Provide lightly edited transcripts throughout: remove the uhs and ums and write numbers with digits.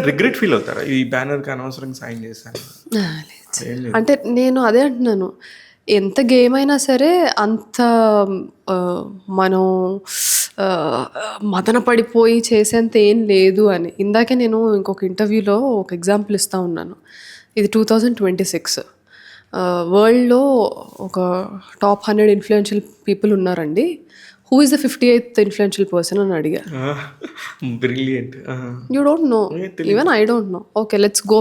ఎప్పుడైనా regret feel అవుతారా ఈ బ్యానర్కి అనవసరంగా సైన్ చేశాను? అంటే నేను అదే అంటున్నాను, ఎంత గేమ్ అయినా సరే అంత మనం మదన పడిపోయి చేసేంత ఏం లేదు అని. ఇందాకే నేను ఇంకొక ఇంటర్వ్యూలో ఒక ఎగ్జాంపుల్ ఇస్తూ ఉన్నాను. ఇది 2026 వరల్డ్లో ఒక టాప్ 100 ఇన్ఫ్లుయెన్షియల్ పీపుల్ ఉన్నారండి. Who is the 58th influential person అని అడిగా. Brilliant. You don't know, even I don't know. Okay, let's go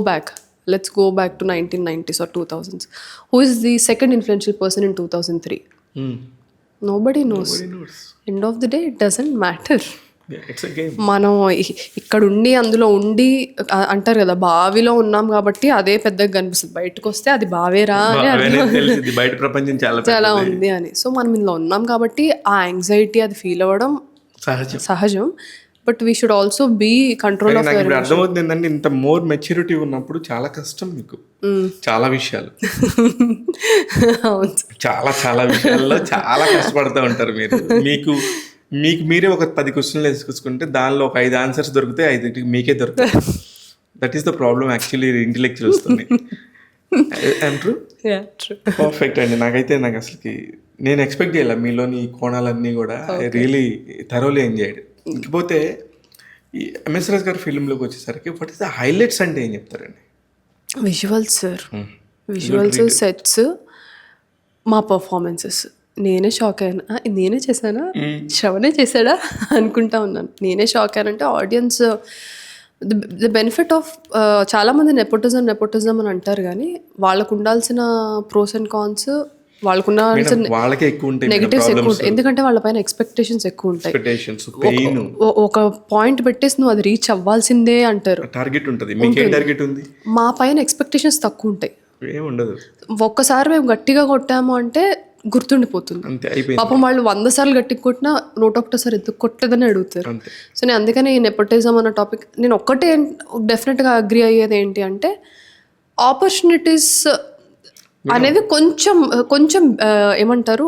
back to 1990s or 2000s. Who is the second influential person in 2003? Nobody knows. End of the day, it doesn't matter. It's a game. మనం ఇక్కడ ఉండి అందులో ఉండి అంటారు కదా, బావిలో ఉన్నాం కాబట్టి అదే పెద్దగా కనిపిస్తుంది, బయటకు వస్తే అది బావేరా అని బయట ప్రపంచం చాలా ఉంది అని. సో మనం ఇందులో ఉన్నాం కాబట్టి ఆ యాంగ్జైటీ అది ఫీల్ అవ్వడం సహజం. But we should also be control of. నాకు అర్థమవుతుంది ఏంటంటే, ఇంత మోర్ మెచ్యూరిటీ ఉన్నప్పుడు చాలా కష్టం మీకు చాలా విషయాలు. చాలా చాలా విషయాల్లో చాలా కష్టపడుతూ ఉంటారు మీరు. మీకు మీరే ఒక 10 క్వశ్చన్లు వేసుకుంటే దానిలో ఒక 5 ఆన్సర్స్ దొరికితే 5 మీకే దొరుకుతాయి. That is the problem actually ఇంటెలెక్చువల్స్తోని. ట్రూ. పర్ఫెక్ట్ అండి. నాకు అసలుకి నేను ఎక్స్పెక్ట్ చేయాలి మీలోని ఈ కోణాలన్నీ కూడా. I really thoroughly enjoyed. ఇకపోతే ఈ ఎంఎస్ రాజ్ గారి ఫిల్మ్లోకి వచ్చేసరికి వాట్ ఈస్ ద హైలైట్స్ అంటే ఏం చెప్తారండి? విజువల్స్ సార్, విజువల్స్, సెట్స్, మా పర్ఫార్మెన్సెస్. నేనే షాక్ అయ్యాను, నేనే చేశానా, శ్రవణే చేశాడా అనుకుంటా ఉన్నాను. నేనే షాక్ అయ్యానంటే ఆడియన్స్ ద బెనిఫిట్ ఆఫ్ చాలామంది నెపోటిజం అని అంటారు, కానీ వాళ్ళకు ఉండాల్సిన ప్రోస్ అండ్ కాన్స్, వాళ్ళకున్న నెగటివ్స్ ఎక్కువ ఉంటాయి. ఎందుకంటే వాళ్ళ పైన ఎక్స్పెక్టేషన్స్ ఎక్కువ ఉంటాయి. ఒక పాయింట్ పెట్టేసి నువ్వు అది రీచ్ అవ్వాల్సిందే అంటారు. టార్గెట్ ఉంటుంది. మా పైన ఎక్స్పెక్టేషన్స్ తక్కువ ఉంటాయి. ఒక్కసారి మేము గట్టిగా కొట్టాము అంటే గుర్తుండిపోతుంది. పాపం వాళ్ళు 100 సార్లు గట్టిగా కొట్టినా 101సారి ఎందుకు కొట్టలేదని అడుగుతారు. సో నేను అందుకని ఈ నెపోటిజం అన్న టాపిక్ నేను ఒక్కటే డెఫినెట్గా అగ్రి అయ్యేది ఏంటి అంటే, ఆపర్చునిటీస్ అనేది కొంచెం ఏమంటారు,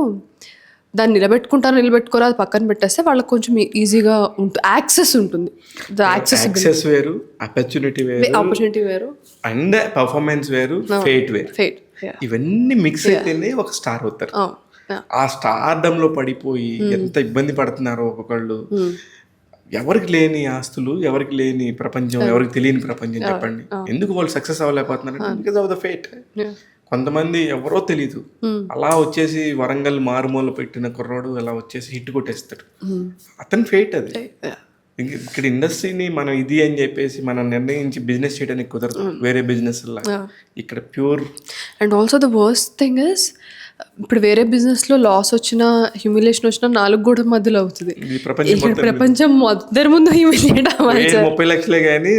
దాన్ని నిలబెట్టుకోరా, అది పక్కన పెట్టేస్తే వాళ్ళకి కొంచెం ఈజీగా ఉంటుంది, యాక్సెస్ ఉంటుంది. యాక్సెస్ వేరు, ఆపర్చునిటీ వేరు, అండ్ పర్ఫార్మెన్స్ వేరు, ఫేట్ ఇవన్నీ మిక్స్ అయితేనే ఒక స్టార్ అవుతారు. ఆ స్టార్డమ్ లో పడిపోయి ఎంత ఇబ్బంది పడుతున్నారో ఒక్కొక్కళ్ళు. ఎవరికి లేని ఆస్తులు, ఎవరికి లేని ప్రపంచం, ఎవరికి తెలియని ప్రపంచం. చెప్పండి ఎందుకు వాళ్ళు సక్సెస్ అవ్వలేకపోతున్నారు? Because of the fate. కొంతమంది ఎవరో తెలీదు, అలా వచ్చేసి వరంగల్ మారుమూల పెట్టిన కుర్రోడు అలా వచ్చేసి హిట్ కొట్టేస్తాడు. అతని ఫేట్ అది. ఇక్కడ ఇండస్ట్రీని మనం ఇది అని చెప్పేసి మనం నిర్ణయించి బిజినెస్ చేయడానికి కుదరదు. వేరే బిజినెస్ ఇక్కడ pure. And also the worst thing is, ఇప్పుడు వేరే బిజినెస్లో లాస్ వచ్చినా, హ్యూమిలేషన్ వచ్చినా 4 గోడల మధ్యలో అవుతుంది. ప్రపంచం అందరి ముందు హ్యూమిలేట్ అవ్వాలి. 30 లక్షలే కానీ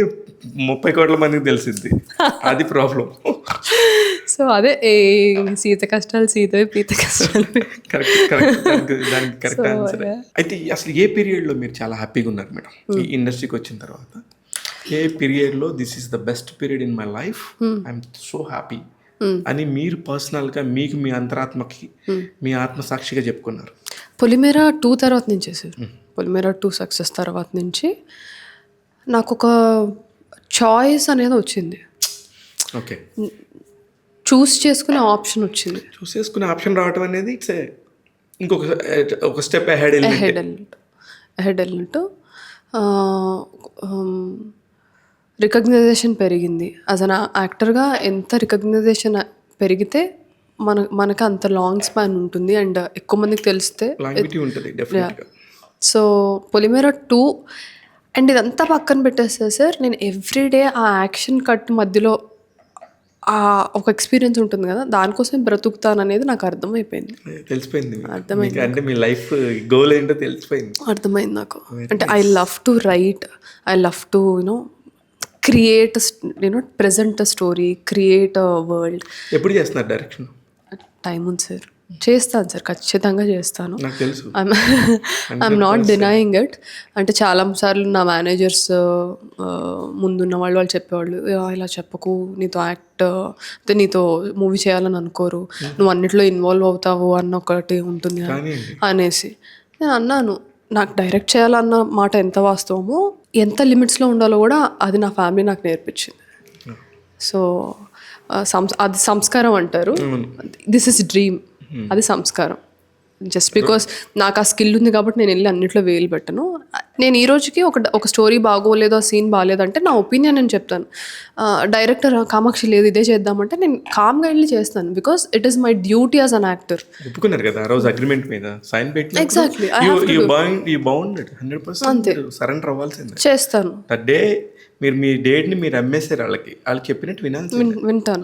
30 కోట్ల మందికి తెలిసింది, అది ప్రాబ్లం. సో అదే సీత కష్టాలు సీతవే, పీత కష్టాలు. దానికి కరెక్ట్ ఆన్సర్. అయితే అసలు ఏ పీరియడ్లో మీరు చాలా హ్యాపీగా ఉన్నారు మేడం ఈ ఇండస్ట్రీకి వచ్చిన తర్వాత? ఏ పీరియడ్లో this is the best period in my life, I'm so happy అని మీరు పర్సనల్గా మీకు మీ అంతరాత్మకి మీ ఆత్మసాక్షిగా చెప్పుకున్నారు? పొలిమేర 2 తర్వాత నుంచి సార్, పొలిమేర 2 సక్సెస్ తర్వాత నుంచి నాకు ఒక చాయిస్ అనేది వచ్చింది. ఓకే, చూస్ చేసుకునే ఆప్షన్ వచ్చింది. చూస్ చేసుకునే ఆప్షన్ రావడం అనేది ఇట్స్ ఇంకొక స్టెప్ అహెడ్ వెళ్ళినట్టు. రికగ్నైజేషన్ పెరిగింది. యాజ్ అన్ యాక్టర్గా ఎంత రికగ్నైజేషన్ పెరిగితే మనకు అంత లాంగ్ స్పాన్ ఉంటుంది అండ్ ఎక్కువ మందికి తెలిస్తే ఉంటుంది. సో పొలిమేర 2 అండ్ ఇదంతా పక్కన పెట్టేస్తే సార్, నేను ఎవ్రీడే ఆ యాక్షన్ కట్ మధ్యలో ఒక ఎక్స్పీరియన్స్ ఉంటుంది కదా, దానికోసం బ్రతుకుతాను అనేది నాకు అర్థమైపోయింది. అంటే మీ లైఫ్ గోల్ ఏంటో తెలిసిపోయింది, అర్థమైంది నాకు. అంటే I love to right, I love to create present a story, create a world. ఎప్పుడు చేస్తున్నారు డైరెక్షన్? టైం ఉంది సార్, చేస్తాను సార్, ఖచ్చితంగా చేస్తాను. నాకు తెలుసు, ఐఎమ్ నాట్ డినయింగ్ ఇట్. అంటే చాలా సార్లు నా మేనేజర్స్ ముందున్న వాళ్ళు చెప్పేవాళ్ళు, ఇలా చెప్పకు, నీతో అంటే నీతో మూవీ చేయాలని అనుకోరు, నువ్వు అన్నిట్లో ఇన్వాల్వ్ అవుతావు అన్న ఒకటి ఉంటుంది అనేసి. నేను అన్నాను, నాకు డైరెక్ట్ చేయాలన్న మాట ఎంత వాస్తవమో, ఎంత లిమిట్స్లో ఉండాలో కూడా అది నా ఫ్యామిలీ నాకు నేర్పించింది. సో అది సంస్కారం అంటారు. దిస్ ఇస్ డ్రీమ్, అది సంస్కారం. జస్ట్ బికాస్ నాకు ఆ స్కిల్ ఉంది కాబట్టి నేను వెళ్ళి అన్నింటిలో వేలు పెట్టను. నేను ఈ రోజుకి ఒక స్టోరీ బాగోలేదు, ఆ సీన్ బాగాలేదంటే నా ఒపీనియన్ నేను చెప్తాను. డైరెక్టర్ కామాక్షి లేదు ఇదే చేద్దామంటే నేను కామ్గా వెళ్ళి చేస్తాను. Because it is my duty as an actor. ఒప్పుకున్నారు కదా ఆ రోజు అగ్రిమెంట్ మీద సైన్ పెట్టి. ఎగ్జాక్ట్లీ అంతే, సరెండర్ అవ్వాల్సిందే. చేస్తాను. డే మీరు మీ డేట్ని మీరు అమ్మేసారు, వాళ్ళు చెప్పినట్టు వినాలి. వింటాను.